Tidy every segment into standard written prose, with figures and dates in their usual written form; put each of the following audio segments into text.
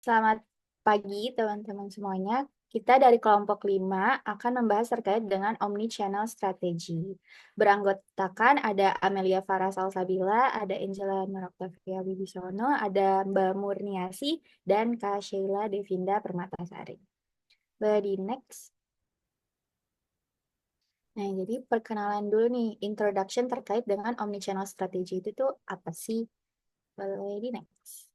Selamat pagi teman-teman semuanya. Kita dari kelompok 5 akan membahas terkait dengan omni-channel strategy. Beranggotakan ada Amelia Farah Salsabila, ada Angela Nuraktavia Wibisono, ada Mbak Murniasi, dan Kak Sheila Devinda Permatasari. Di next. Nah, jadi perkenalan dulu nih, introduction terkait dengan omni-channel strategy itu tuh apa sih? Boleh di next.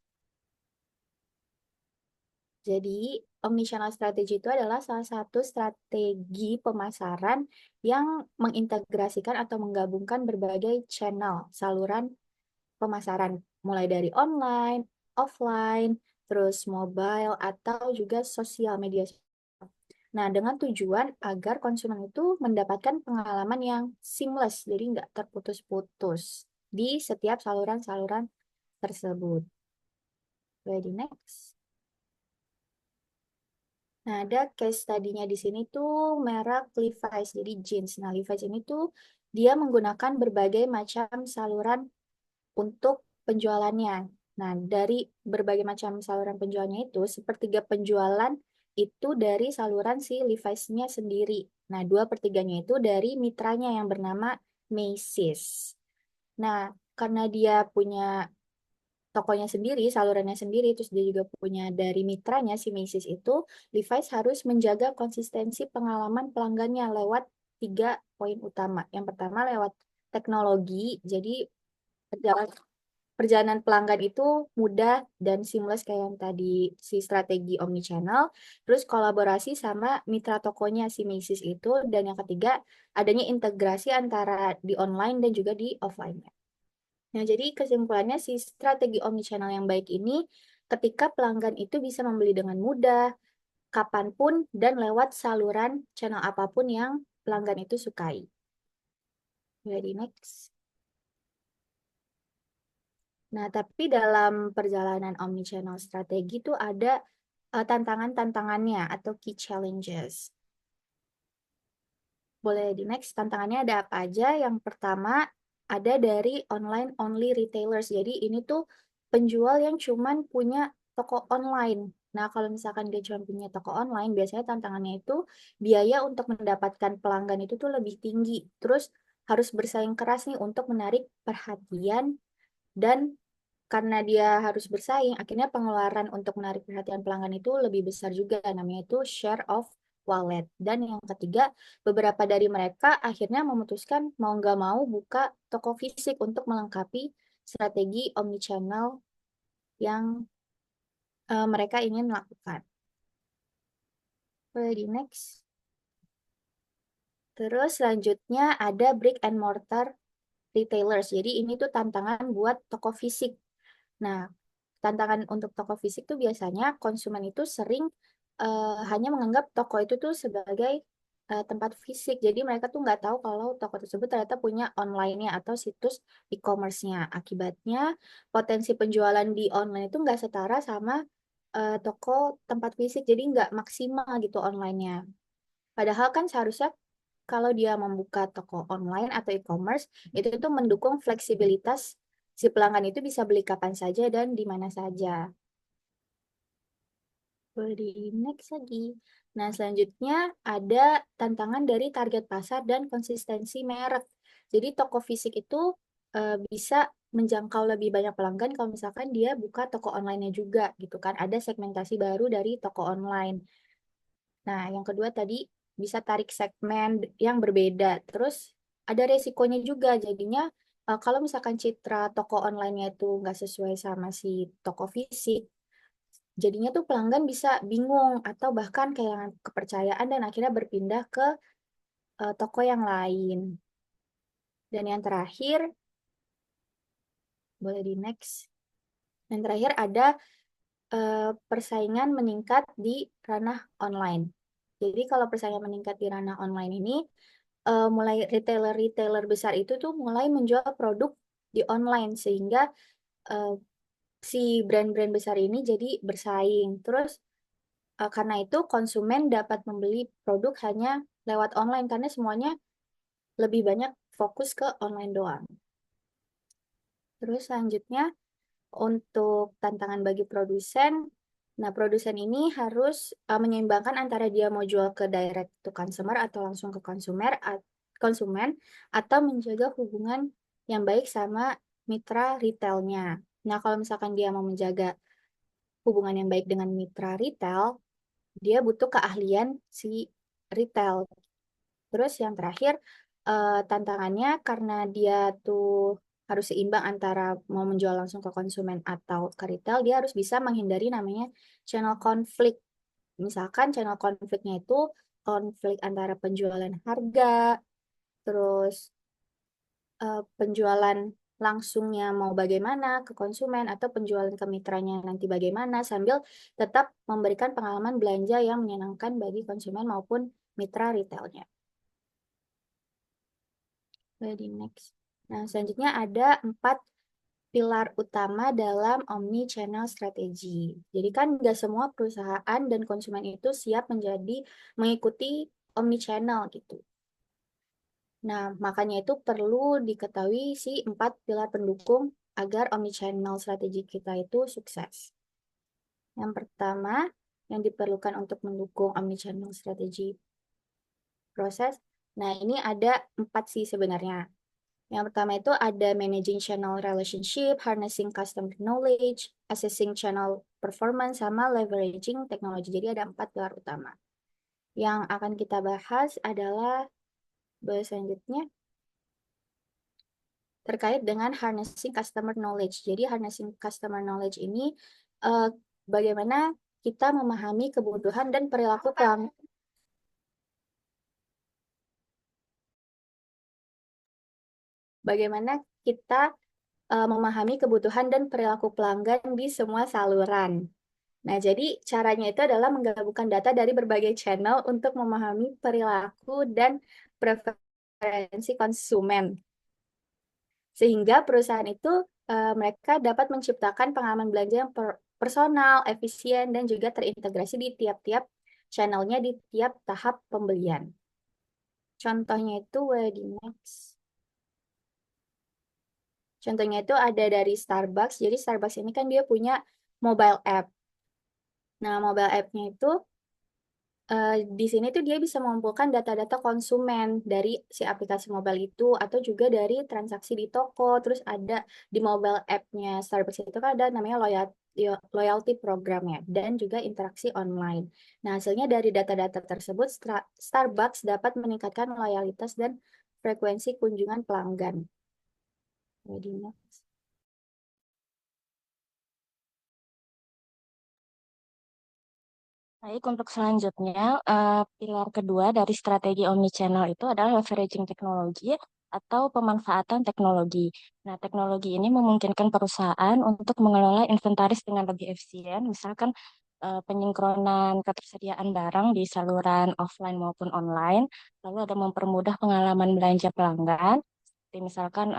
Jadi, omnichannel strategy itu adalah salah satu strategi pemasaran yang mengintegrasikan atau menggabungkan berbagai channel, saluran pemasaran, mulai dari online, offline, terus mobile, atau juga sosial media. Nah, dengan tujuan agar konsumen itu mendapatkan pengalaman yang seamless, jadi nggak terputus-putus di setiap saluran-saluran tersebut. Ready next. Nah, ada case study-nya di sini tuh merek Levi's, jadi jeans. Nah, Levi's ini tuh dia menggunakan berbagai macam saluran untuk penjualannya. Nah, dari berbagai macam saluran penjualannya itu, sepertiga penjualan itu dari saluran si Levi's-nya sendiri. Nah, dua pertiganya itu dari mitranya yang bernama Macy's. Nah, karena dia punya tokonya sendiri, salurannya sendiri, terus dia juga punya dari mitranya si Macy's itu, Levi's harus menjaga konsistensi pengalaman pelanggannya lewat 3 poin utama. Yang pertama lewat teknologi, jadi perjalanan perjalanan pelanggan itu mudah dan seamless kayak yang tadi si strategi omnichannel. Terus kolaborasi sama mitra tokonya si Macy's itu. Dan yang ketiga, adanya integrasi antara di online dan juga di offline. Nah, jadi kesimpulannya si strategi omnichannel yang baik ini ketika pelanggan itu bisa membeli dengan mudah, kapanpun, dan lewat saluran channel apapun yang pelanggan itu sukai. Jadi next. Nah, tapi dalam perjalanan omnichannel strategi itu ada tantangan-tantangannya atau key challenges. Boleh di next. Tantangannya ada apa aja? Yang pertama ada dari online only retailers. Jadi ini tuh penjual yang cuman punya toko online. Nah, kalau misalkan dia cuma punya toko online, biasanya tantangannya itu biaya untuk mendapatkan pelanggan itu tuh lebih tinggi. Terus harus bersaing keras nih untuk menarik perhatian dan karena dia harus bersaing, akhirnya pengeluaran untuk menarik perhatian pelanggan itu lebih besar juga, namanya itu share of wallet. Dan yang ketiga, beberapa dari mereka akhirnya memutuskan mau nggak mau buka toko fisik untuk melengkapi strategi omnichannel yang mereka ingin lakukan. Boleh di next. Terus selanjutnya ada brick and mortar retailers. Jadi ini tuh tantangan buat toko fisik. Nah, tantangan untuk toko fisik tuh biasanya konsumen itu sering hanya menganggap toko itu tuh sebagai tempat fisik. Jadi mereka tuh nggak tahu kalau toko tersebut ternyata punya online-nya atau situs e-commerce-nya. Akibatnya potensi penjualan di online itu nggak setara sama toko tempat fisik. Jadi nggak maksimal gitu online-nya. Padahal kan seharusnya kalau dia membuka toko online atau e-commerce, itu tuh mendukung fleksibilitas si pelanggan itu bisa beli kapan saja dan di mana saja. Boleh di next lagi. Nah, selanjutnya ada tantangan dari target pasar dan konsistensi merek. Jadi toko fisik itu bisa menjangkau lebih banyak pelanggan kalau misalkan dia buka toko online-nya juga gitu kan. Ada segmentasi baru dari toko online. Nah, yang kedua tadi bisa tarik segmen yang berbeda. Terus ada resikonya juga. Jadinya kalau misalkan citra toko online-nya itu nggak sesuai sama si toko fisik, jadinya tuh pelanggan bisa bingung atau bahkan kehilangan kepercayaan dan akhirnya berpindah ke toko yang lain. Dan yang terakhir, boleh di next. Yang terakhir ada persaingan meningkat di ranah online. Jadi kalau persaingan meningkat di ranah online ini, mulai retailer-retailer besar itu tuh mulai menjual produk di online sehingga eh, si brand-brand besar ini jadi bersaing. Terus karena itu konsumen dapat membeli produk hanya lewat online karena semuanya lebih banyak fokus ke online doang. Terus selanjutnya untuk tantangan bagi produsen, Nah, produsen ini harus menyeimbangkan antara dia mau jual ke direct to consumer atau langsung ke konsumen atau menjaga hubungan yang baik sama mitra retailnya. Nah, kalau misalkan dia mau menjaga hubungan yang baik dengan mitra retail, dia butuh keahlian si retail. Terus yang terakhir, tantangannya karena dia tuh harus seimbang antara mau menjual langsung ke konsumen atau ke retail, dia harus bisa menghindari namanya channel konflik. Misalkan channel konfliknya itu konflik antara penjualan harga, terus penjualan langsungnya mau bagaimana ke konsumen atau penjualan ke mitranya nanti bagaimana sambil tetap memberikan pengalaman belanja yang menyenangkan bagi konsumen maupun mitra retailnya. Jadi next. Nah, selanjutnya ada 4 pilar utama dalam omni-channel strategi. Jadi kan nggak semua perusahaan dan konsumen itu siap mengikuti omni-channel gitu. Nah, makanya itu perlu diketahui si 4 pilar pendukung agar omni-channel strategi kita itu sukses. Yang pertama, yang diperlukan untuk mendukung omni-channel strategi proses. Nah, ini ada 4 sih sebenarnya. Yang pertama itu ada managing channel relationship, harnessing customer knowledge, assessing channel performance, sama leveraging teknologi. Jadi ada 4 pilar utama. Yang akan kita bahas adalah selanjutnya terkait dengan harnessing customer knowledge. Jadi harnessing customer knowledge ini eh, bagaimana kita memahami kebutuhan dan perilaku bagaimana kita memahami kebutuhan dan perilaku pelanggan di semua saluran. Nah, jadi caranya itu adalah menggabungkan data dari berbagai channel untuk memahami perilaku dan preferensi konsumen. Sehingga perusahaan itu mereka dapat menciptakan pengalaman belanja yang personal, efisien, dan juga terintegrasi di tiap-tiap channelnya di tiap tahap pembelian. Contohnya itu Wedimax. Contohnya itu ada dari Starbucks. Jadi Starbucks ini kan dia punya mobile app. Nah, mobile app-nya itu di sini tuh dia bisa mengumpulkan data-data konsumen dari si aplikasi mobile itu atau juga dari transaksi di toko. Terus ada di mobile app-nya Starbucks itu kan ada namanya loyalty programnya dan juga interaksi online. Nah, hasilnya dari data-data tersebut Starbucks dapat meningkatkan loyalitas dan frekuensi kunjungan pelanggan. Jadi, Baik, untuk selanjutnya, pilar kedua dari strategi omnichannel itu adalah leveraging teknologi atau pemanfaatan teknologi. Nah, teknologi ini memungkinkan perusahaan untuk mengelola inventaris dengan lebih efisien, misalkan penyinkronan ketersediaan barang di saluran offline maupun online, lalu ada mempermudah pengalaman belanja pelanggan, seperti misalkan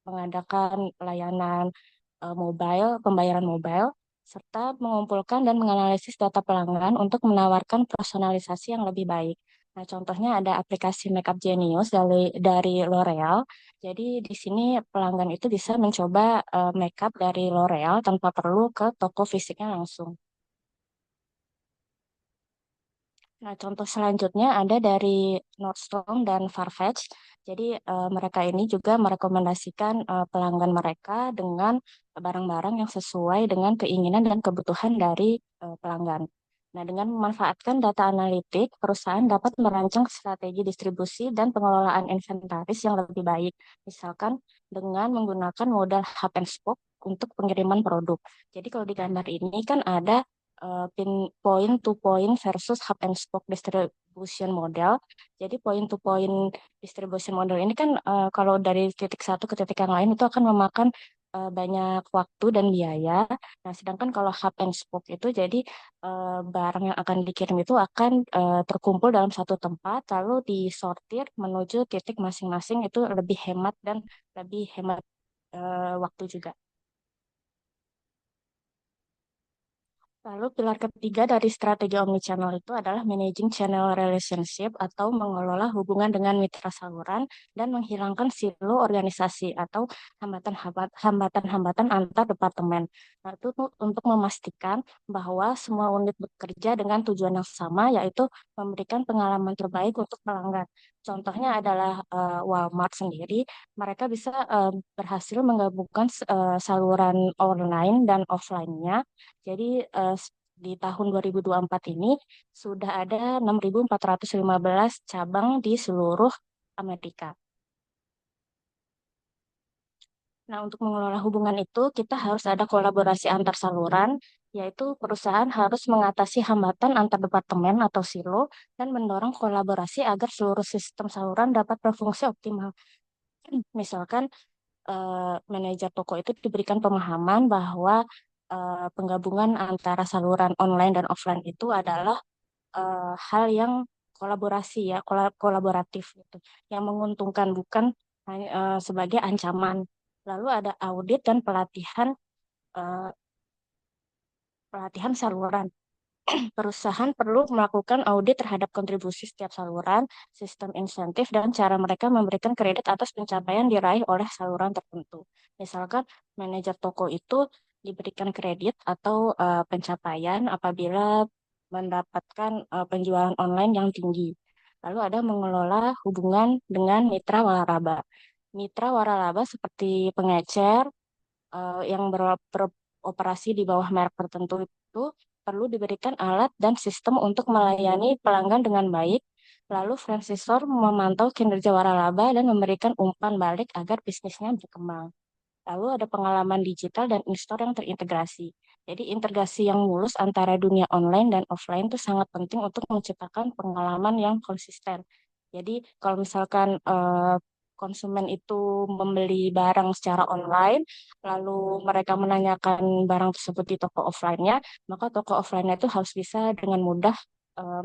mengadakan layanan mobile, pembayaran mobile, serta mengumpulkan dan menganalisis data pelanggan untuk menawarkan personalisasi yang lebih baik. Nah, contohnya ada aplikasi Makeup Genius dari L'Oreal. Jadi di sini pelanggan itu bisa mencoba makeup dari L'Oreal tanpa perlu ke toko fisiknya langsung. Nah, contoh selanjutnya ada dari Nordstrom dan Farfetch. Jadi, mereka ini juga merekomendasikan pelanggan mereka dengan barang-barang yang sesuai dengan keinginan dan kebutuhan dari pelanggan. Nah, dengan memanfaatkan data analitik, perusahaan dapat merancang strategi distribusi dan pengelolaan inventaris yang lebih baik. Misalkan dengan menggunakan modal hub and spoke untuk pengiriman produk. Jadi, kalau di gambar ini kan ada pin point to point versus hub and spoke distribution model. Jadi point to point distribution model ini kan kalau dari titik satu ke titik yang lain itu akan memakan banyak waktu dan biaya. Nah, sedangkan kalau hub and spoke itu jadi barang yang akan dikirim itu akan terkumpul dalam satu tempat lalu disortir menuju titik masing-masing itu lebih hemat dan lebih hemat waktu juga. Lalu pilar ketiga dari strategi omnichannel itu adalah managing channel relationship atau mengelola hubungan dengan mitra saluran dan menghilangkan silo organisasi atau hambatan-hambatan antar departemen. Nah, itu untuk memastikan bahwa semua unit bekerja dengan tujuan yang sama, yaitu memberikan pengalaman terbaik untuk pelanggan. Contohnya adalah Walmart sendiri, mereka bisa berhasil menggabungkan saluran online dan offline-nya jadi di tahun 2024 ini sudah ada 6.415 cabang di seluruh Amerika. Nah, untuk mengelola hubungan itu, kita harus ada kolaborasi antar saluran, yaitu perusahaan harus mengatasi hambatan antar departemen atau silo dan mendorong kolaborasi agar seluruh sistem saluran dapat berfungsi optimal. Misalkan manajer toko itu diberikan pemahaman bahwa penggabungan antara saluran online dan offline itu adalah hal yang kolaborasi ya, kolaboratif gitu, yang menguntungkan bukan sebagai ancaman. Lalu ada audit dan eh, pelatihan saluran. Perusahaan perlu melakukan audit terhadap kontribusi setiap saluran, sistem insentif, dan cara mereka memberikan kredit atas pencapaian diraih oleh saluran tertentu. Misalkan manajer toko itu diberikan kredit atau pencapaian apabila mendapatkan penjualan online yang tinggi. Lalu ada mengelola hubungan dengan mitra waralaba. Mitra waralaba seperti pengecer, yang beroperasi di bawah merek tertentu itu perlu diberikan alat dan sistem untuk melayani pelanggan dengan baik. Lalu franchisor memantau kinerja waralaba dan memberikan umpan balik agar bisnisnya berkembang. Lalu ada pengalaman digital dan in-store yang terintegrasi. Jadi integrasi yang mulus antara dunia online dan offline itu sangat penting untuk menciptakan pengalaman yang konsisten. Jadi kalau misalkan konsumen itu membeli barang secara online, lalu mereka menanyakan barang tersebut di toko offline-nya, maka toko offline-nya itu harus bisa dengan mudah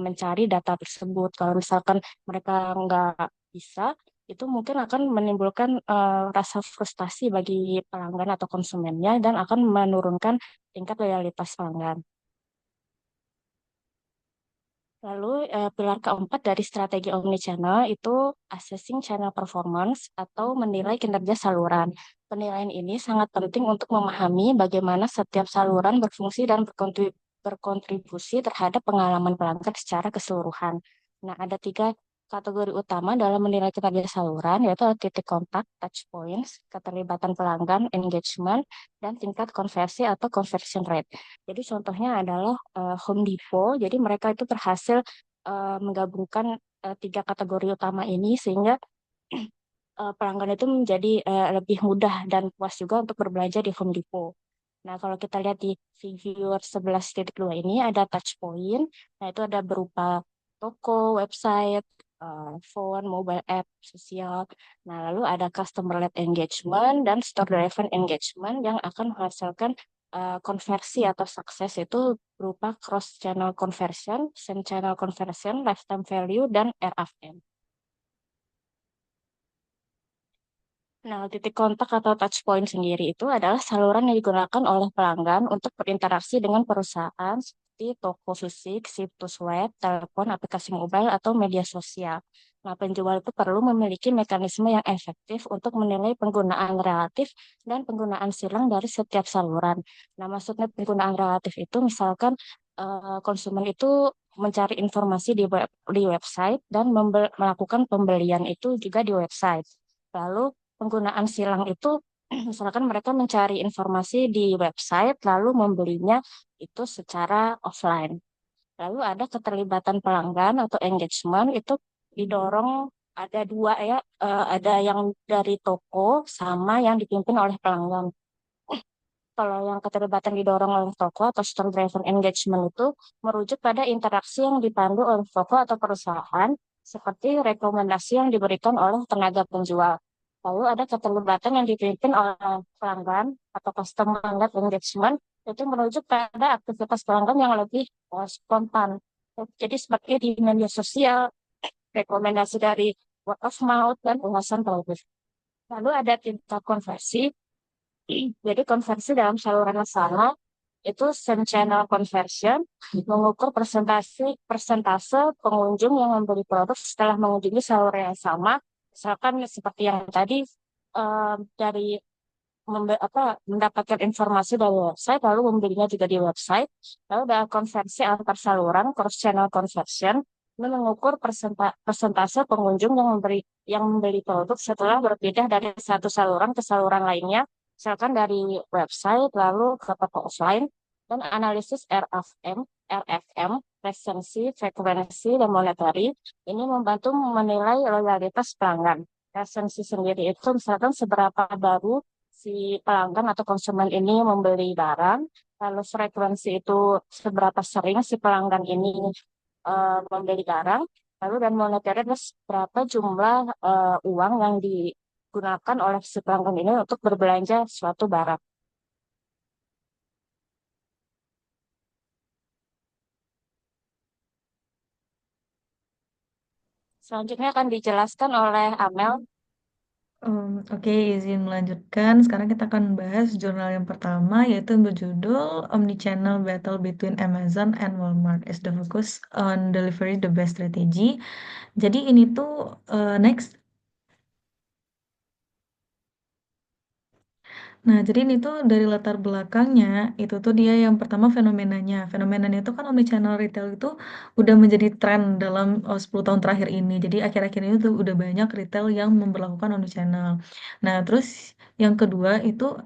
mencari data tersebut. Kalau misalkan mereka nggak bisa, itu mungkin akan menimbulkan rasa frustasi bagi pelanggan atau konsumennya dan akan menurunkan tingkat loyalitas pelanggan. Lalu pilar keempat dari strategi omnichannel itu assessing channel performance atau menilai kinerja saluran. Penilaian ini sangat penting untuk memahami bagaimana setiap saluran berfungsi dan berkontribusi terhadap pengalaman pelanggan secara keseluruhan. Nah, ada tiga kategori utama dalam menilai kinerja saluran, yaitu titik kontak, touch points, keterlibatan pelanggan, engagement, dan tingkat konversi atau conversion rate. Jadi contohnya adalah Home Depot. Jadi mereka itu berhasil menggabungkan tiga kategori utama ini sehingga pelanggan itu menjadi lebih mudah dan puas juga untuk berbelanja di Home Depot. Nah, kalau kita lihat di figure 11.2 ini ada touch point. Nah, itu ada berupa toko, website, phone, mobile app, sosial. Nah, lalu ada customer-led engagement dan store-driven engagement yang akan menghasilkan konversi atau sukses itu berupa cross-channel conversion, same-channel conversion, lifetime value, dan RFM. Nah, titik kontak atau touch point sendiri itu adalah saluran yang digunakan oleh pelanggan untuk berinteraksi dengan perusahaan seperti toko fisik, situs web, telepon, aplikasi mobile, atau media sosial. Nah, penjual itu perlu memiliki mekanisme yang efektif untuk menilai penggunaan relatif dan penggunaan silang dari setiap saluran. Nah, maksudnya penggunaan relatif itu misalkan konsumen itu mencari informasi di website dan melakukan pembelian itu juga di website. Lalu penggunaan silang itu misalkan mereka mencari informasi di website lalu membelinya itu secara offline. Lalu ada keterlibatan pelanggan atau engagement itu didorong ada dua ya, ada yang dari toko sama yang dipimpin oleh pelanggan. Kalau yang keterlibatan didorong oleh toko atau store driven engagement itu merujuk pada interaksi yang dipandu oleh toko atau perusahaan seperti rekomendasi yang diberikan oleh tenaga penjual. Lalu ada keterlibatan yang dipimpin oleh pelanggan atau customer led engagement itu merujuk pada aktivitas pelanggan yang lebih spontan. Jadi seperti di media sosial, rekomendasi dari word of mouth dan ulasan televisi. Lalu ada tingkat konversi. Jadi konversi dalam saluran yang sama itu same channel conversion, mengukur persentase pengunjung yang membeli produk setelah mengunjungi saluran yang sama. Misalkan seperti yang tadi dari mendapatkan informasi dari website, lalu membelinya juga di website, lalu ada konversi antar saluran, cross channel conversion, ini mengukur persentase pengunjung yang membeli produk setelah berpindah dari satu saluran ke saluran lainnya, misalkan dari website lalu ke toko offline, dan analisis RFM, resensi, frekuensi, dan monetary, ini membantu menilai loyalitas pelanggan. Resensi sendiri itu misalkan seberapa baru si pelanggan atau konsumen ini membeli barang, lalu frekuensi itu seberapa sering si pelanggan ini membeli barang, lalu dan moneternya adalah berapa jumlah uang yang digunakan oleh si pelanggan ini untuk berbelanja suatu barang. Selanjutnya akan dijelaskan oleh Amel. Oke, izin melanjutkan. Sekarang kita akan bahas jurnal yang pertama, yaitu yang berjudul Omnichannel Battle Between Amazon and Walmart is the focus on delivery the best strategy. Jadi ini tuh next. Nah, jadi ini tuh dari latar belakangnya, itu tuh dia yang pertama fenomenanya. Fenomenanya itu kan omnichannel retail itu udah menjadi tren dalam 10 tahun terakhir ini. Jadi akhir-akhir ini tuh udah banyak retail yang memperlakukan omnichannel. Nah, terus yang kedua itu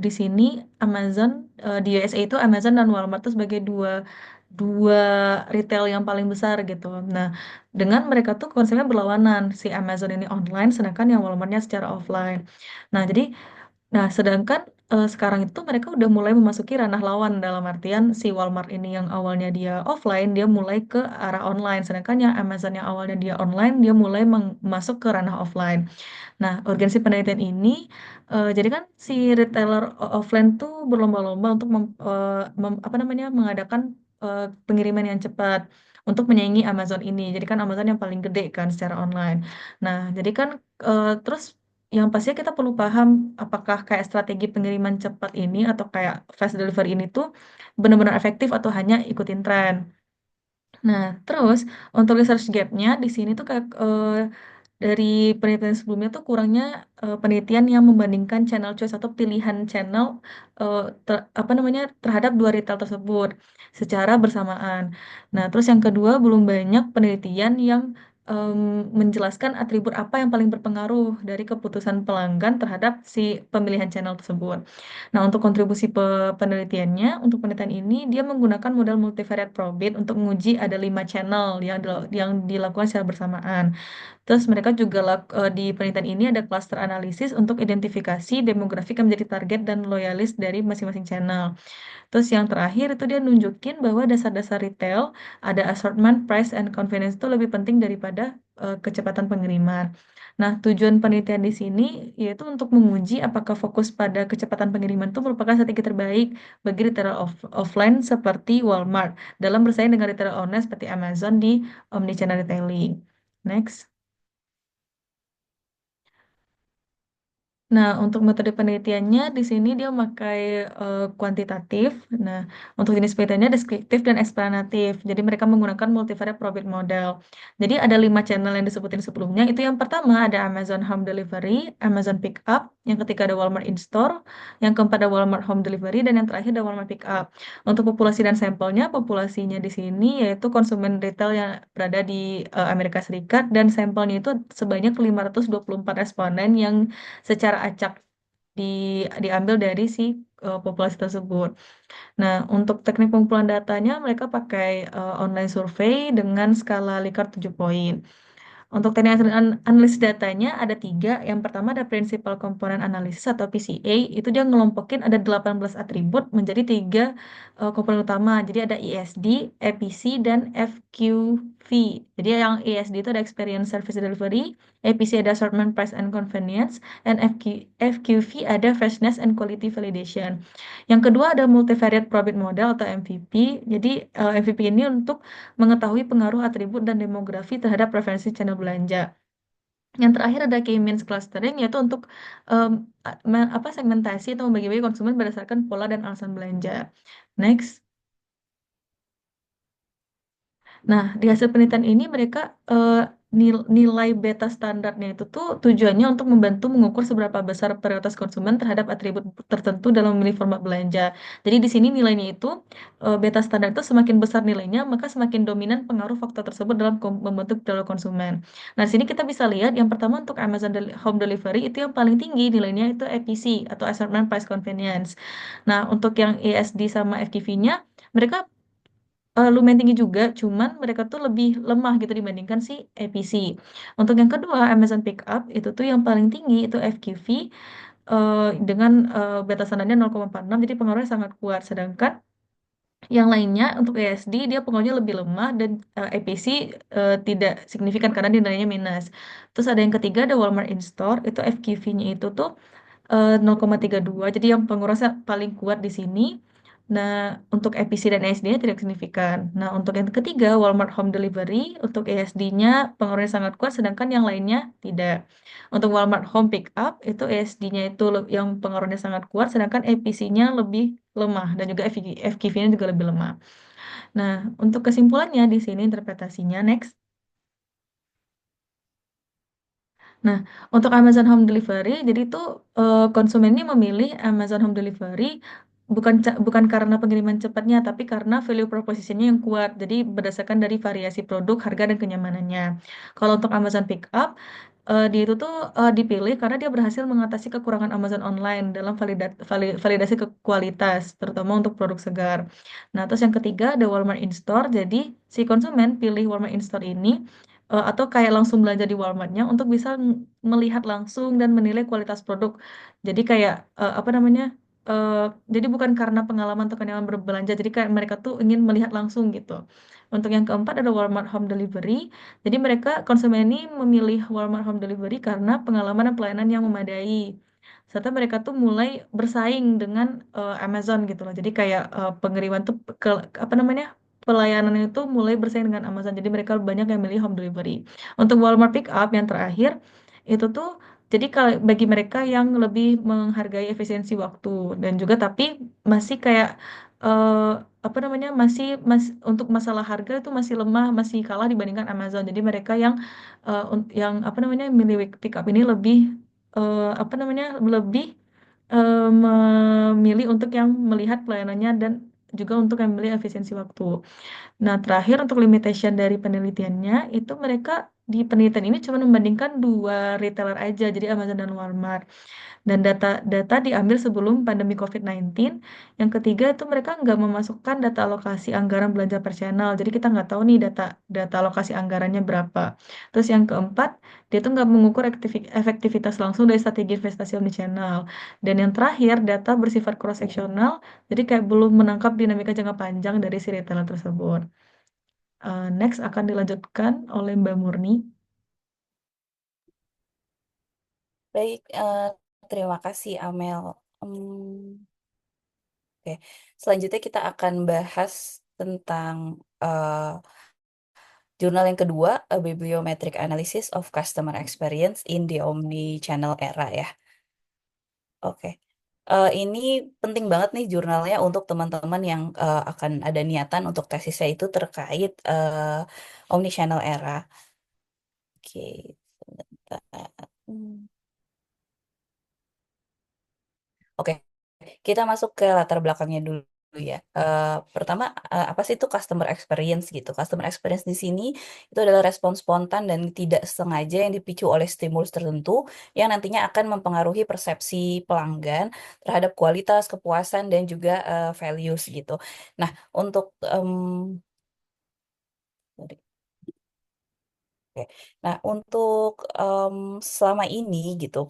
di sini Amazon, di USA itu Amazon dan Walmart tuh sebagai dua dua retail yang paling besar gitu. Nah, dengan mereka tuh konsepnya berlawanan. Si Amazon ini online, sedangkan yang Walmartnya secara offline. Nah, jadi sedangkan sekarang itu mereka udah mulai memasuki ranah lawan dalam artian si Walmart ini yang awalnya dia offline, dia mulai ke arah online. Sedangkan yang Amazon yang awalnya dia online, dia mulai masuk ke ranah offline. Nah, urgensi penelitian ini, jadi kan si retailer offline tuh berlomba-lomba untuk apa namanya mengadakan pengiriman yang cepat untuk menyaingi Amazon ini. Jadi kan Amazon yang paling gede kan secara online. Nah, jadi kan terus yang pastinya kita perlu paham apakah kayak strategi pengiriman cepat ini atau kayak fast delivery ini tuh benar-benar efektif atau hanya ikutin tren. Nah, terus untuk research gap-nya di sini tuh kayak dari penelitian sebelumnya tuh kurangnya penelitian yang membandingkan channel choice atau pilihan channel apa namanya terhadap dua retail tersebut secara bersamaan. Nah, terus yang kedua belum banyak penelitian yang em, menjelaskan atribut apa yang paling berpengaruh dari keputusan pelanggan terhadap si pemilihan channel tersebut. Nah, untuk kontribusi penelitiannya, untuk penelitian ini dia menggunakan model multivariate probit untuk menguji ada 5 channel yang dilakukan secara bersamaan. Terus mereka juga di penelitian ini ada cluster analisis untuk identifikasi demografik yang menjadi target dan loyalis dari masing-masing channel. Terus yang terakhir itu dia nunjukin bahwa dasar-dasar retail ada assortment, price, and convenience itu lebih penting daripada kecepatan pengiriman. Nah, tujuan penelitian di sini yaitu untuk menguji apakah fokus pada kecepatan pengiriman itu merupakan strategi terbaik bagi retailer offline seperti Walmart dalam bersaing dengan retailer online seperti Amazon di omnichannel retailing. Next. Nah, untuk metode penelitiannya di sini dia memakai kuantitatif. Nah, untuk jenis penelitiannya deskriptif dan eksplanatif. Jadi mereka menggunakan multivariate probit model. Jadi ada 5 channel yang disebutin sebelumnya. Itu yang pertama ada Amazon Home Delivery, Amazon Pickup, yang ketiga ada Walmart In-Store, yang keempat ada Walmart Home Delivery, dan yang terakhir ada Walmart Pickup. Untuk populasi dan sampelnya, populasinya di sini yaitu konsumen retail yang berada di Amerika Serikat, dan sampelnya itu sebanyak 524 responden yang secara acak di, diambil dari si populasi tersebut. Nah, untuk teknik pengumpulan datanya mereka pakai online survei dengan skala Likert 7 poin. Untuk teknik analisis datanya ada 3. Yang pertama ada Principal Component Analysis atau PCA. Itu dia ngelompokin ada 18 atribut menjadi 3 komponen utama. Jadi ada ESD, EPC, dan FQV. Jadi yang ESD itu ada Experience Service Delivery, EPC ada Assortment Price and Convenience, dan FQV ada Freshness and Quality Validation. Yang kedua ada Multivariate Probit Model atau MVP. Jadi MVP ini untuk mengetahui pengaruh atribut dan demografi terhadap preferensi channel belanja. Yang terakhir ada K-means clustering, yaitu untuk em, segmentasi atau membagi-bagi konsumen berdasarkan pola dan alasan belanja. Next. Nah, di hasil penelitian ini mereka nilai beta standarnya itu tuh tujuannya untuk membantu mengukur seberapa besar prioritas konsumen terhadap atribut tertentu dalam memilih format belanja. Jadi di sini nilainya itu beta standar itu semakin besar nilainya, maka semakin dominan pengaruh faktor tersebut dalam membentuk perilaku konsumen. Nah, di sini kita bisa lihat yang pertama untuk Amazon Home Delivery itu yang paling tinggi nilainya itu APC atau Assortment Price Convenience. Nah, untuk yang ESD sama FTV-nya mereka lumayan tinggi juga, cuman mereka tuh lebih lemah gitu dibandingkan si APC. Untuk yang kedua, Amazon Pickup itu tuh yang paling tinggi itu FQV dengan beta standarnya 0,46, jadi pengaruhnya sangat kuat. Sedangkan yang lainnya untuk ESD dia pengaruhnya lebih lemah dan APC tidak signifikan karena dia nilainya minus. Terus ada yang ketiga ada Walmart In-Store, itu FQV-nya itu tuh 0,32. Jadi yang pengurasnya paling kuat di sini. Nah, untuk EPC dan ESD-nya tidak signifikan. Nah, untuk yang ketiga, Walmart Home Delivery, untuk ESD-nya pengaruhnya sangat kuat, sedangkan yang lainnya tidak. Untuk Walmart Home Pickup, itu ESD-nya itu yang pengaruhnya sangat kuat, sedangkan EPC-nya lebih lemah, dan juga FQV-nya juga lebih lemah. Nah, untuk kesimpulannya di sini interpretasinya, next. Nah, untuk Amazon Home Delivery, jadi itu konsumen ini memilih Amazon Home Delivery bukan karena pengiriman cepatnya, tapi karena value proposition-nya yang kuat. Jadi berdasarkan dari variasi produk, harga, dan kenyamanannya. Kalau untuk Amazon Pickup, dia itu tuh dipilih karena dia berhasil mengatasi kekurangan Amazon online dalam validasi ke kualitas, terutama untuk produk segar. Nah, terus yang ketiga ada Walmart In-Store. Jadi si konsumen pilih Walmart In-Store ini atau kayak langsung belanja di Walmartnya untuk bisa melihat langsung dan menilai kualitas produk. Jadi kayak apa namanya? eh, jadi bukan karena pengalaman atau kenyaman berbelanja, jadi kayak mereka tuh ingin melihat langsung gitu. Untuk yang keempat ada Walmart Home Delivery. Jadi mereka konsumen ini memilih Walmart Home Delivery karena pengalaman dan pelayanan yang memadai. Serta mereka tuh mulai bersaing dengan Amazon gitu loh. Jadi kayak pengiriman tuh apa namanya? Pelayanan itu mulai bersaing dengan Amazon. Jadi mereka banyak yang milih home delivery. Untuk Walmart Pickup yang terakhir itu tuh jadi kalau bagi mereka yang lebih menghargai efisiensi waktu dan juga tapi masih kayak eh, apa namanya masih untuk masalah harga itu masih lemah, masih kalah dibandingkan Amazon. Jadi mereka yang apa namanya milih Pickup ini lebih apa namanya lebih memilih untuk yang melihat pelayanannya dan juga untuk yang memilih efisiensi waktu. Nah, terakhir untuk limitation dari penelitiannya, itu mereka di penelitian ini cuma membandingkan dua retailer aja, jadi Amazon dan Walmart. Dan data diambil sebelum pandemi COVID-19. Yang ketiga itu mereka nggak memasukkan data alokasi anggaran belanja per channel. Jadi kita nggak tahu nih data alokasi anggarannya berapa. Terus yang keempat, dia tuh nggak mengukur efektivitas langsung dari strategi investasi omnichannel. Dan yang terakhir, data bersifat cross-sectional. Jadi kayak belum menangkap dinamika jangka panjang dari si retailer tersebut. Next akan dilanjutkan oleh Mbak Murni. Baik, terima kasih Amel. Hmm, oke, selanjutnya kita akan bahas tentang jurnal yang kedua, A Bibliometric Analysis of Customer Experience in the Omni-Channel Era ya. Oke. Ini penting banget nih jurnalnya untuk teman-teman yang akan ada niatan untuk tesisnya itu terkait Omni-Channel Era. Oke, sebentar. Hmm. Oke, kita masuk ke latar belakangnya dulu ya. Pertama, apa sih itu customer experience gitu? Customer experience di sini itu adalah respon spontan dan tidak sengaja yang dipicu oleh stimulus tertentu yang nantinya akan mempengaruhi persepsi pelanggan terhadap kualitas, kepuasan, dan juga values gitu. Nah, untuk sorry. Oke. Nah, untuk selama ini gitu,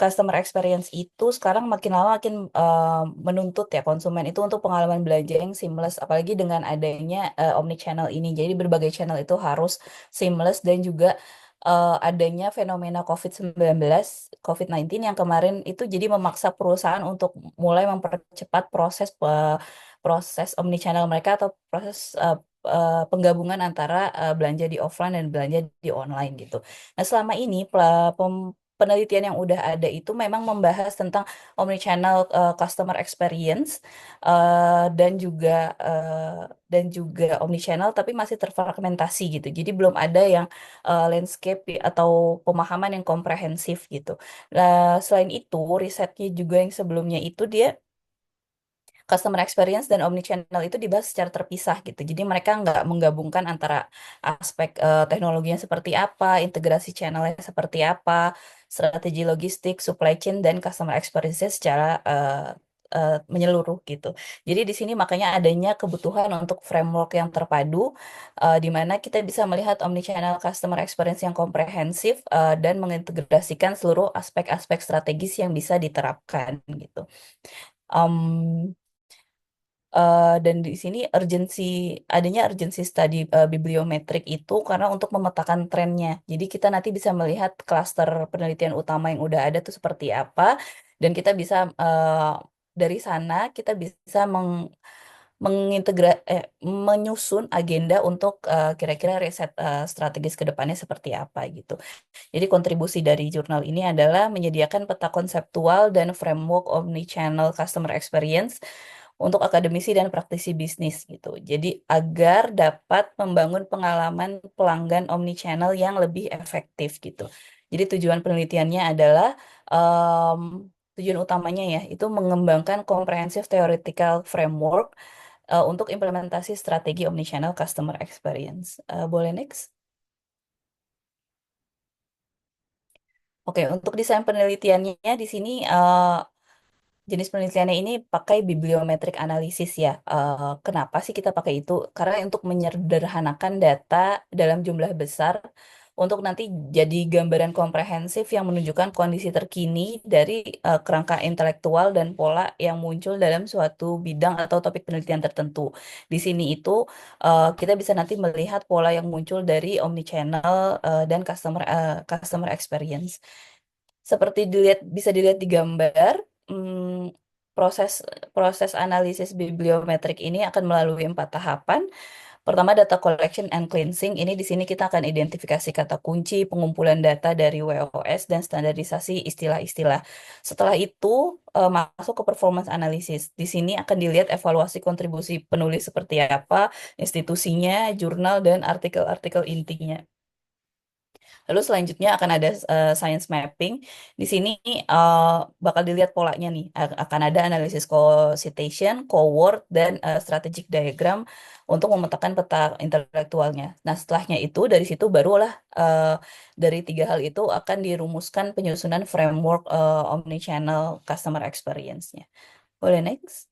customer experience itu sekarang makin lama makin menuntut ya konsumen itu untuk pengalaman belanja yang seamless, apalagi dengan adanya omni-channel ini. Jadi berbagai channel itu harus seamless dan juga adanya fenomena COVID-19 yang kemarin itu jadi memaksa perusahaan untuk mulai mempercepat proses omni-channel mereka atau proses penggabungan antara belanja di offline dan belanja di online gitu. Nah, selama ini penelitian yang udah ada itu memang membahas tentang omnichannel customer experience dan juga omnichannel tapi masih terfragmentasi gitu. Jadi belum ada yang landscape atau pemahaman yang komprehensif gitu. Nah, selain itu, risetnya juga yang sebelumnya itu dia customer experience dan omnichannel itu dibahas secara terpisah gitu. Jadi mereka nggak menggabungkan antara aspek teknologinya seperti apa, integrasi channelnya seperti apa, strategi logistik, supply chain, dan customer experience secara menyeluruh gitu. Jadi di sini makanya adanya kebutuhan untuk framework yang terpadu, di mana kita bisa melihat omnichannel customer experience yang komprehensif dan mengintegrasikan seluruh aspek-aspek strategis yang bisa diterapkan gitu. Um, dan di sini adanya urgensi study bibliometrik itu karena untuk memetakan trennya. Jadi kita nanti bisa melihat klaster penelitian utama yang udah ada tuh seperti apa, dan kita bisa dari sana kita bisa menyusun agenda untuk kira-kira riset strategis ke depannya seperti apa gitu. Jadi kontribusi dari jurnal ini adalah menyediakan peta konseptual dan framework omnichannel customer experience untuk akademisi dan praktisi bisnis gitu. Jadi agar dapat membangun pengalaman pelanggan omnichannel yang lebih efektif gitu. Jadi tujuan penelitiannya adalah tujuan utamanya ya itu mengembangkan comprehensive theoretical framework untuk implementasi strategi omnichannel customer experience. Boleh next? Oke, untuk desain penelitiannya di sini jenis penelitiannya ini pakai bibliometric analysis ya. Kenapa sih kita pakai itu? Karena untuk menyederhanakan data dalam jumlah besar untuk nanti jadi gambaran komprehensif yang menunjukkan kondisi terkini dari kerangka intelektual dan pola yang muncul dalam suatu bidang atau topik penelitian tertentu. Di sini itu kita bisa nanti melihat pola yang muncul dari omnichannel dan customer experience. Seperti bisa dilihat di gambar, proses proses analisis bibliometrik ini akan melalui 4 tahapan. Pertama, data collection and cleansing. Ini di sini kita akan identifikasi kata kunci, pengumpulan data dari WOS, dan standarisasi istilah-istilah. Setelah itu, masuk ke performance analysis. Di sini akan dilihat evaluasi kontribusi penulis seperti apa, institusinya, jurnal, dan artikel-artikel intinya. Lalu selanjutnya akan ada science mapping. Di sini uh, bakal dilihat polanya nih. Akan ada analisis co-citation, co-word, dan strategic diagram untuk memetakan peta intelektualnya. Nah, setelahnya itu dari situ barulah dari 3 hal itu akan dirumuskan penyusunan framework omnichannel customer experience-nya. Boleh next?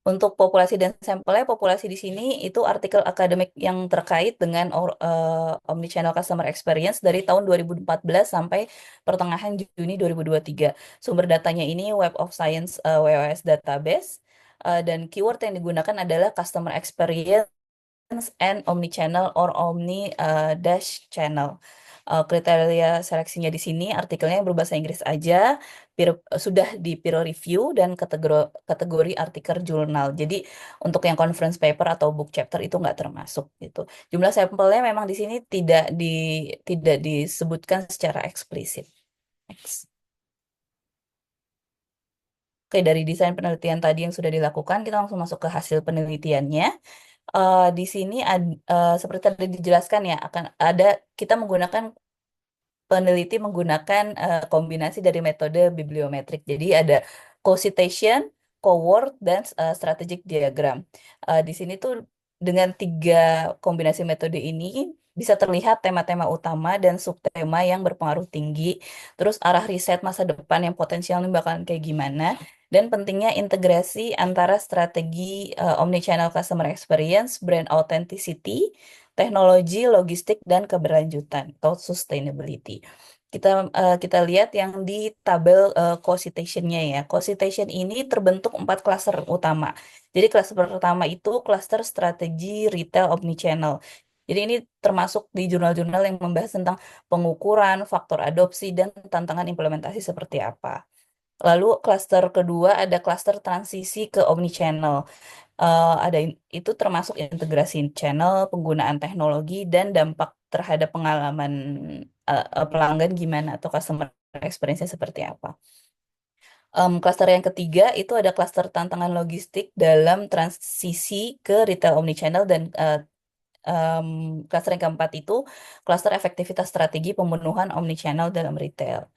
Untuk populasi dan sampelnya, populasi di sini itu artikel akademik yang terkait dengan omnichannel customer experience dari tahun 2014 sampai pertengahan Juni 2023. Sumber datanya ini Web of Science WOS database, dan keyword yang digunakan adalah customer experience and omnichannel or omni dash channel. Kriteria seleksinya di sini artikelnya yang berbahasa Inggris aja, sudah di peer review dan kategori artikel jurnal. Jadi untuk yang conference paper atau book chapter itu nggak termasuk gitu. Jumlah sampelnya memang di sini tidak disebutkan secara eksplisit. Next. Oke, dari desain penelitian tadi yang sudah dilakukan, kita langsung masuk ke hasil penelitiannya. Di sini seperti tadi dijelaskan ya, akan ada kita peneliti menggunakan kombinasi dari metode bibliometrik. Jadi ada co-citation, co-word, dan strategic diagram. Di sini tuh dengan 3 kombinasi metode ini bisa terlihat tema-tema utama dan subtema yang berpengaruh tinggi, terus arah riset masa depan yang potensialnya bakalan kayak gimana, dan pentingnya integrasi antara strategi omnichannel customer experience, brand authenticity, teknologi, logistik, dan keberlanjutan atau sustainability. Kita lihat yang di tabel co-citation-nya ya. Co-citation ini terbentuk 4 klaster utama. Jadi klaster pertama itu klaster strategi retail omnichannel. Jadi ini termasuk di jurnal-jurnal yang membahas tentang pengukuran, faktor adopsi, dan tantangan implementasi seperti apa. Lalu klaster kedua ada klaster transisi ke omnichannel. Itu termasuk integrasi channel, penggunaan teknologi, dan dampak terhadap pengalaman pelanggan gimana atau customer experience-nya seperti apa. Klaster yang ketiga itu ada klaster tantangan logistik dalam transisi ke retail omnichannel dan klaster yang keempat itu klaster efektivitas strategi pemenuhan omnichannel dalam retail.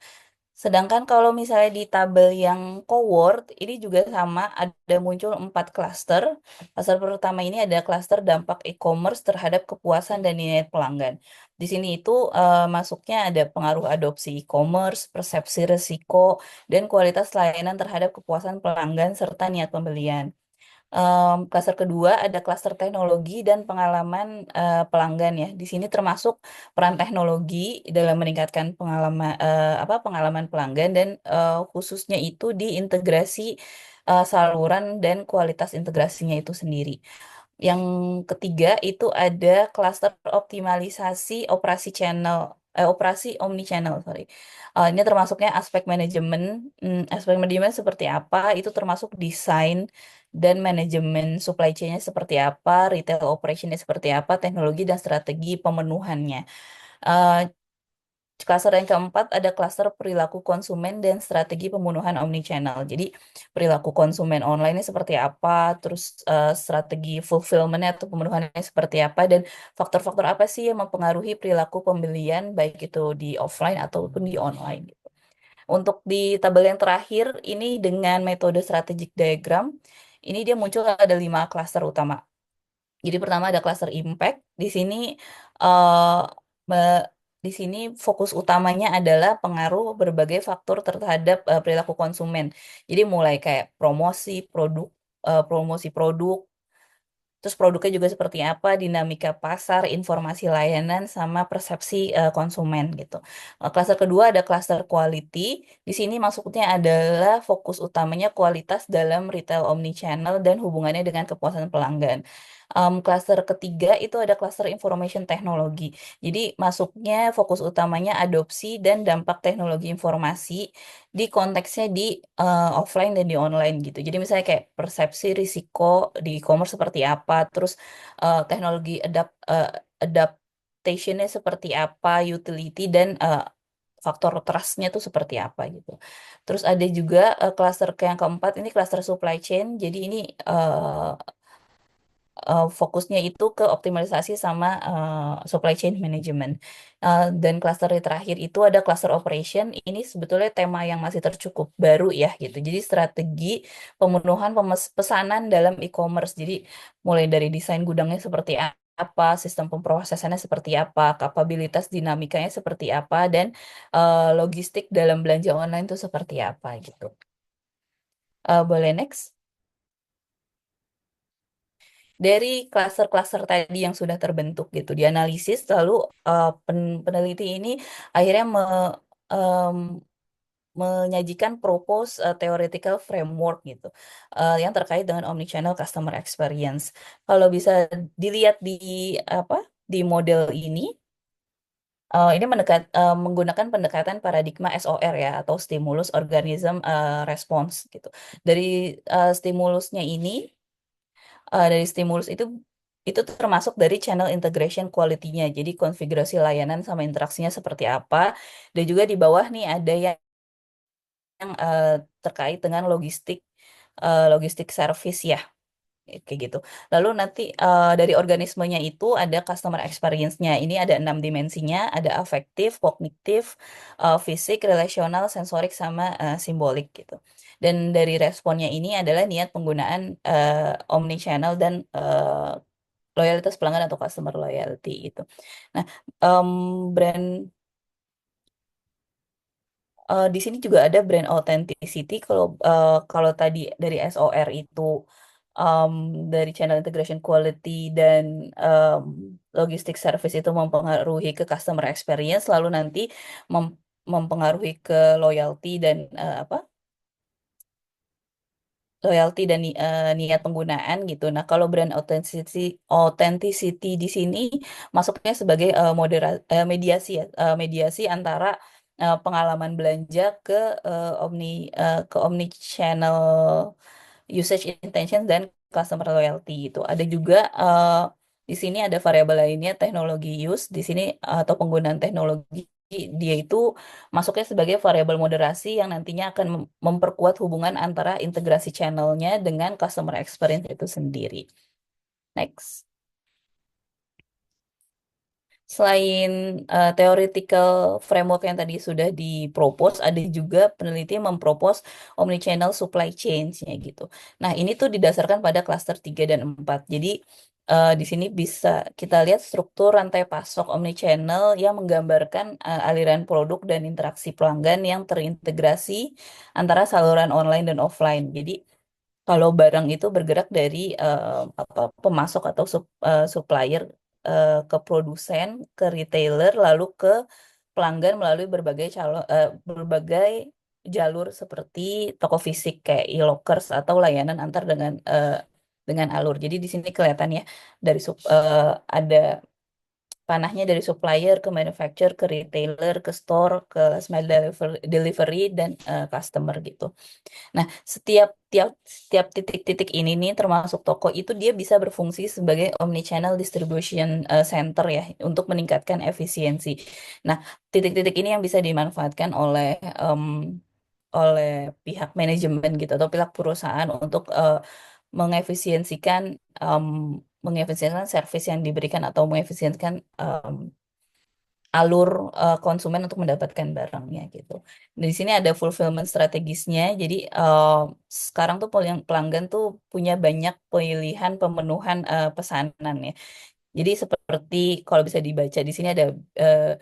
Sedangkan kalau misalnya di tabel yang cohort, ini juga sama, ada muncul 4 klaster. Klaster pertama ini ada klaster dampak e-commerce terhadap kepuasan dan nilai pelanggan. Di sini itu masuknya ada pengaruh adopsi e-commerce, persepsi risiko, dan kualitas layanan terhadap kepuasan pelanggan serta niat pembelian. Klaster kedua ada klaster teknologi dan pengalaman pelanggan ya. Di sini termasuk peran teknologi dalam meningkatkan pengalaman pelanggan dan khususnya itu di integrasi saluran dan kualitas integrasinya itu sendiri. Yang ketiga itu ada klaster optimalisasi operasi omni channel, sorry. Ini termasuknya aspek manajemen seperti apa, itu termasuk desain dan manajemen supply chain-nya seperti apa, retail operation-nya seperti apa, teknologi dan strategi pemenuhannya. Eh, Klaster yang keempat ada klaster perilaku konsumen dan strategi pemenuhan omnichannel. Jadi perilaku konsumen online ini seperti apa, terus strategi fulfillment-nya atau pemenuhannya seperti apa, dan faktor-faktor apa sih yang mempengaruhi perilaku pembelian baik itu di offline ataupun di online. Gitu. Untuk di tabel yang terakhir ini dengan metode strategic diagram, ini dia muncul ada 5 klaster utama. Jadi pertama ada cluster impact. Eh, me- di sini fokus utamanya adalah pengaruh berbagai faktor terhadap perilaku konsumen. Jadi mulai kayak promosi produk, terus produknya juga seperti apa, dinamika pasar, informasi layanan, sama persepsi konsumen gitu. Klaster kedua ada klaster quality. Di sini maksudnya adalah fokus utamanya kualitas dalam retail omnichannel dan hubungannya dengan kepuasan pelanggan. Klaster ketiga itu ada klaster information technology. Jadi masuknya fokus utamanya adopsi dan dampak teknologi informasi di konteksnya di offline dan di online gitu. Jadi misalnya kayak persepsi risiko di e-commerce seperti apa, terus teknologi adaptationnya seperti apa, utility dan faktor trustnya tuh seperti apa gitu. Terus ada juga klaster yang keempat ini klaster supply chain. Jadi ini fokusnya itu ke optimalisasi sama supply chain management. Dan klaster terakhir itu ada cluster operation. Ini sebetulnya tema yang masih tercukup baru ya gitu. Jadi strategi pemenuhan pesanan dalam e-commerce. Jadi mulai dari desain gudangnya seperti apa, sistem pemrosesannya seperti apa, kapabilitas dinamikanya seperti apa, dan logistik dalam belanja online itu seperti apa gitu. Boleh next? Dari klaster-klaster tadi yang sudah terbentuk gitu dianalisis lalu peneliti ini akhirnya em, menyajikan propose theoretical framework gitu yang terkait dengan omnichannel customer experience. Kalau bisa dilihat di apa di model ini ini menggunakan pendekatan paradigma SOR ya atau stimulus organism response gitu. Dari stimulusnya ini dari stimulus itu termasuk dari channel integration quality-nya. Jadi konfigurasi layanan sama interaksinya seperti apa. Dan juga di bawah nih ada yang terkait dengan logistik service ya. Kayak gitu. Lalu nanti dari organismenya itu ada customer experience-nya. Ini ada 6 dimensinya, ada afektif, kognitif, fisik, relasional, sensorik, sama simbolik gitu. Dan dari responnya ini adalah niat penggunaan omnichannel dan loyalitas pelanggan atau customer loyalty gitu. Nah, em, brand di sini juga ada brand authenticity. Kalau tadi dari SOR itu em, dari channel integration quality dan em, logistic service itu mempengaruhi ke customer experience, lalu nanti mem- mempengaruhi ke loyalty dan niat penggunaan gitu. Nah, kalau brand authenticity di sini masuknya sebagai mediasi ya, mediasi antara pengalaman belanja ke omni channel usage intention dan customer loyalty gitu. Ada juga di sini ada variabel lainnya teknologi use di sini atau penggunaan teknologi, dia itu masuknya sebagai variabel moderasi yang nantinya akan memperkuat hubungan antara integrasi channelnya dengan customer experience itu sendiri. Next. Selain theoretical framework yang tadi sudah dipropose, ada juga peneliti yang mempropose omnichannel supply chain-nya gitu. Nah, ini tuh didasarkan pada klaster 3 dan 4. Jadi, di sini bisa kita lihat struktur rantai pasok omnichannel yang menggambarkan aliran produk dan interaksi pelanggan yang terintegrasi antara saluran online dan offline. Jadi, kalau barang itu bergerak dari pemasok atau supplier ke produsen, ke retailer, lalu ke pelanggan melalui berbagai jalur seperti toko fisik kayak e-lockers atau layanan antar dengan alur. Jadi di sini kelihatan ya dari ada panahnya dari supplier ke manufacturer ke retailer ke store ke last mile delivery dan customer gitu. Nah, setiap titik-titik ini nih termasuk toko itu dia bisa berfungsi sebagai omnichannel distribution center ya untuk meningkatkan efisiensi. Nah, titik-titik ini yang bisa dimanfaatkan oleh pihak manajemen gitu atau pihak perusahaan untuk mengefisiensikan em, mengefisiensikan service yang diberikan atau mengefisiensikan alur konsumen untuk mendapatkan barangnya gitu. Di sini ada fulfillment strategisnya. Jadi sekarang tuh pelanggan tuh punya banyak pilihan pemenuhan pesanan ya. Jadi seperti kalau bisa dibaca di sini ada eh,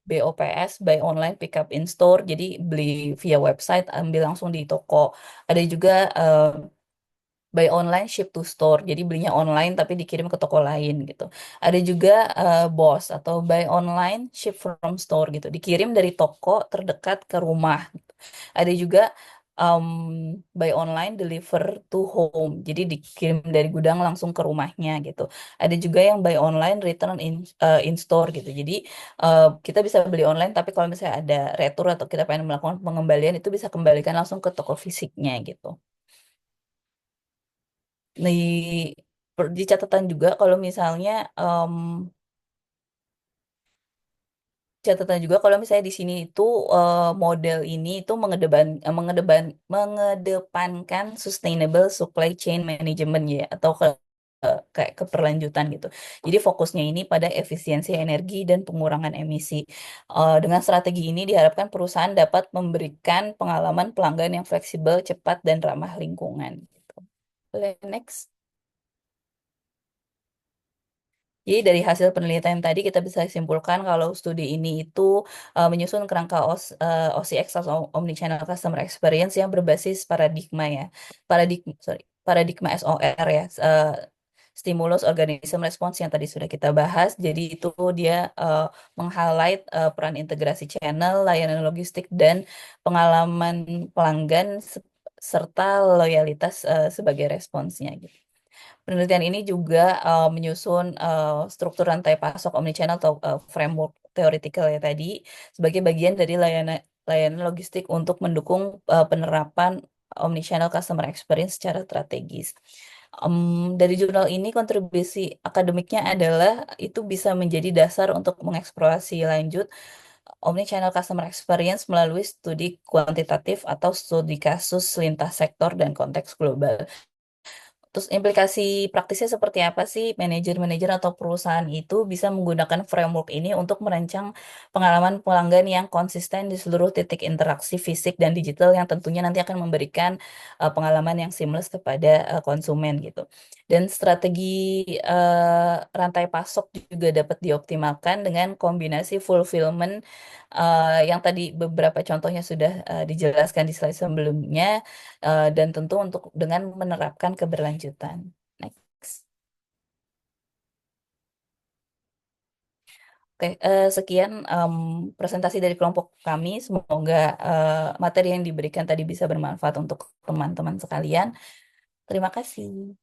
BOPS, buy online, pick up in store. Jadi beli via website, ambil langsung di toko. Ada juga buy online ship to store, jadi belinya online tapi dikirim ke toko lain gitu. Ada juga BOSS atau buy online ship from store gitu, dikirim dari toko terdekat ke rumah gitu. Ada juga um, buy online deliver to home, jadi dikirim dari gudang langsung ke rumahnya gitu. Ada juga yang buy online return in store gitu, jadi kita bisa beli online tapi kalau misalnya ada retur atau kita pengen melakukan pengembalian itu bisa kembalikan langsung ke toko fisiknya gitu. di di catatan juga kalau misalnya kalau misalnya di sini itu model ini itu mengedepankan sustainable supply chain management ya atau kayak keberlanjutan gitu. Jadi fokusnya ini pada efisiensi energi dan pengurangan emisi. Dengan strategi ini diharapkan perusahaan dapat memberikan pengalaman pelanggan yang fleksibel, cepat dan ramah lingkungan. Gitu. Boleh next. Jadi dari hasil penelitian tadi kita bisa simpulkan kalau studi ini itu menyusun kerangka OCX atau Omnichannel Customer Experience yang berbasis paradigma ya. Paradigma SOR ya. Stimulus Organism Response yang tadi sudah kita bahas. Jadi itu dia meng-highlight peran integrasi channel, layanan logistik dan pengalaman pelanggan serta loyalitas sebagai responsnya gitu. Penelitian ini juga menyusun struktur rantai pasok omnichannel atau framework theoretical ya tadi sebagai bagian dari layanan logistik untuk mendukung penerapan omnichannel customer experience secara strategis. Dari jurnal ini kontribusi akademiknya adalah itu bisa menjadi dasar untuk mengeksplorasi lanjut omnichannel customer experience melalui studi kuantitatif atau studi kasus lintas sektor dan konteks global. Terus implikasi praktisnya seperti apa sih? Manajer-manajer atau perusahaan itu bisa menggunakan framework ini untuk merancang pengalaman pelanggan yang konsisten di seluruh titik interaksi fisik dan digital yang tentunya nanti akan memberikan pengalaman yang seamless kepada konsumen gitu. Dan strategi rantai pasok juga dapat dioptimalkan dengan kombinasi fulfillment yang tadi beberapa contohnya sudah dijelaskan di slide sebelumnya dan tentu untuk dengan menerapkan keberlanjutan. Next. Oke, sekian presentasi dari kelompok kami. Semoga materi yang diberikan tadi bisa bermanfaat untuk teman-teman sekalian. Terima kasih.